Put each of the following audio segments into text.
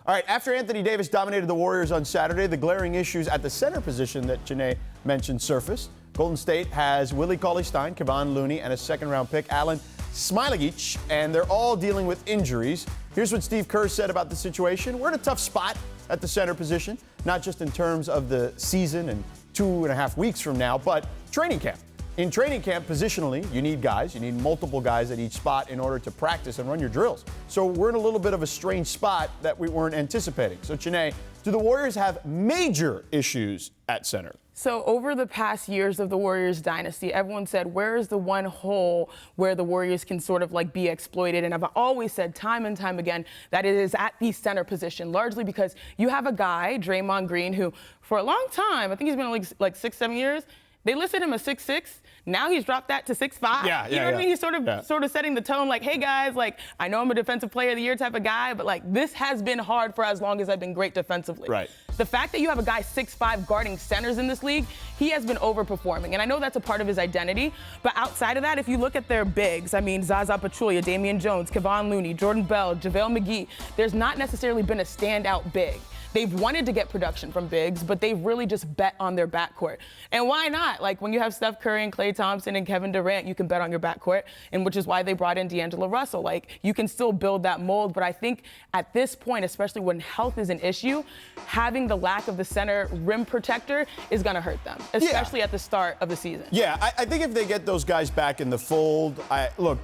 All right, after Anthony Davis dominated the Warriors on Saturday, the glaring issues at the center position that Chiney mentioned surfaced. Golden State has Willie Cauley-Stein, Kevon Looney, and a second-round pick, Alen, Smailagic, and they're all dealing with injuries. Here's what Steve Kerr said about the situation. We're in a tough spot at the center position, not just in terms of the season and 2.5 weeks from now, but training camp. In training camp, positionally, you need guys. You need multiple guys at each spot in order to practice and run your drills. So we're in a little bit of a strange spot that we weren't anticipating. So, Chiney, do the Warriors have major issues at center? So over the past years of the Warriors dynasty, everyone said, where is the one hole where the Warriors can sort of like be exploited? And I've always said time and time again that it is at the center position, largely because you have a guy, Draymond Green, who for a long time, I think he's been like 6-7 years, they listed him as 6'6". Now he's dropped that to 6'5". You know what I mean? He's sort of setting the tone like, hey guys, like I know I'm a defensive player of the year type of guy, but like this has been hard for as long as I've been great defensively. Right. The fact that you have a guy 6'5" guarding centers in this league, he has been overperforming. And I know that's a part of his identity, but outside of that, if you look at their bigs, I mean Zaza Pachulia, Damian Jones, Kevon Looney, Jordan Bell, JaVale McGee, there's not necessarily been a standout big. They've wanted to get production from bigs, but they've really just bet on their backcourt. And why not? Like when you have Steph Curry and Klay Thompson and Kevin Durant, you can bet on your backcourt, and which is why they brought in D'Angelo Russell. Like you can still build that mold, but I think at this point, especially when health is an issue, having the lack of the center rim protector is going to hurt them, especially at the start of the season. Yeah, I think if they get those guys back in the fold, look,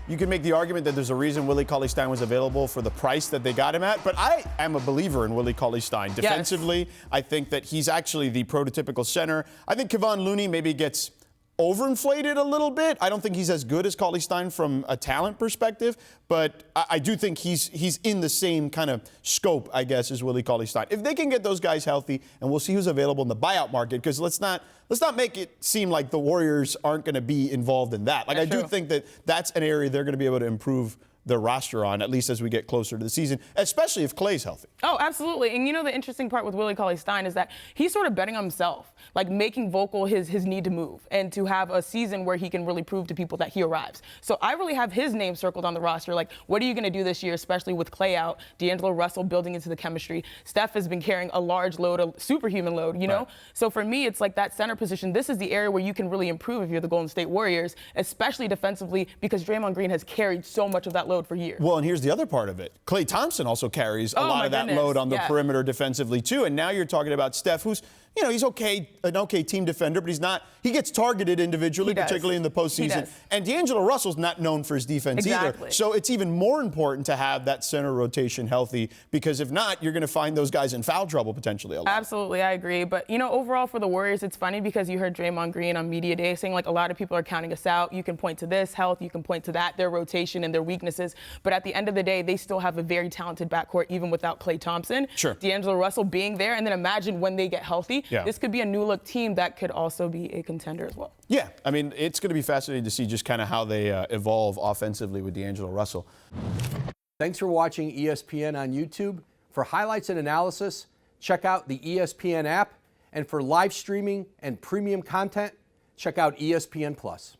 you can make the argument that there's a reason Willie Cauley-Stein was available for the price that they got him at, but I am a believer in Willie Cauley-Stein. Defensively, I think that he's actually the prototypical center. I think Kevon Looney maybe gets overinflated a little bit. I don't think he's as good as Cauley-Stein from a talent perspective, but I do think he's in the same kind of scope, I guess, as Willie Cauley-Stein. If they can get those guys healthy, and we'll see who's available in the buyout market, because let's not make it seem like the Warriors aren't going to be involved in that. Like, I do think that that's an area they're going to be able to improve their roster on, at least as we get closer to the season, especially if Klay's healthy. Oh, absolutely. And you know, the interesting part with Willie Cauley-Stein is that he's sort of betting on himself, like making vocal his need to move and to have a season where he can really prove to people that he arrives. So I really have his name circled on the roster. Like, what are you going to do this year, especially with Klay out, D'Angelo Russell building into the chemistry? Steph has been carrying a large load, a superhuman load, you know? Right. So for me, it's like that center position. This is the area where you can really improve if you're the Golden State Warriors, especially defensively, because Draymond Green has carried so much of that load for years. Well, and here's the other part of it. Klay Thompson also carries a lot of that load on the perimeter defensively, too. And now you're talking about Steph, who's, you know, he's an okay team defender, but he gets targeted individually, particularly in the postseason. And D'Angelo Russell's not known for his defense either. So it's even more important to have that center rotation healthy, because if not, you're going to find those guys in foul trouble potentially a lot. Absolutely, I agree. But, you know, overall for the Warriors, it's funny because you heard Draymond Green on Media Day saying, like, a lot of people are counting us out. You can point to this health, you can point to that, their rotation and their weaknesses. But at the end of the day, they still have a very talented backcourt, even without Klay Thompson. Sure. D'Angelo Russell being there, and then imagine when they get healthy, this could be a new-look team that could also be a contender as well. Yeah, I mean, it's going to be fascinating to see just kind of how they evolve offensively with D'Angelo Russell. Thanks for watching ESPN on YouTube. For highlights and analysis, check out the ESPN app. And for live streaming and premium content, check out ESPN+.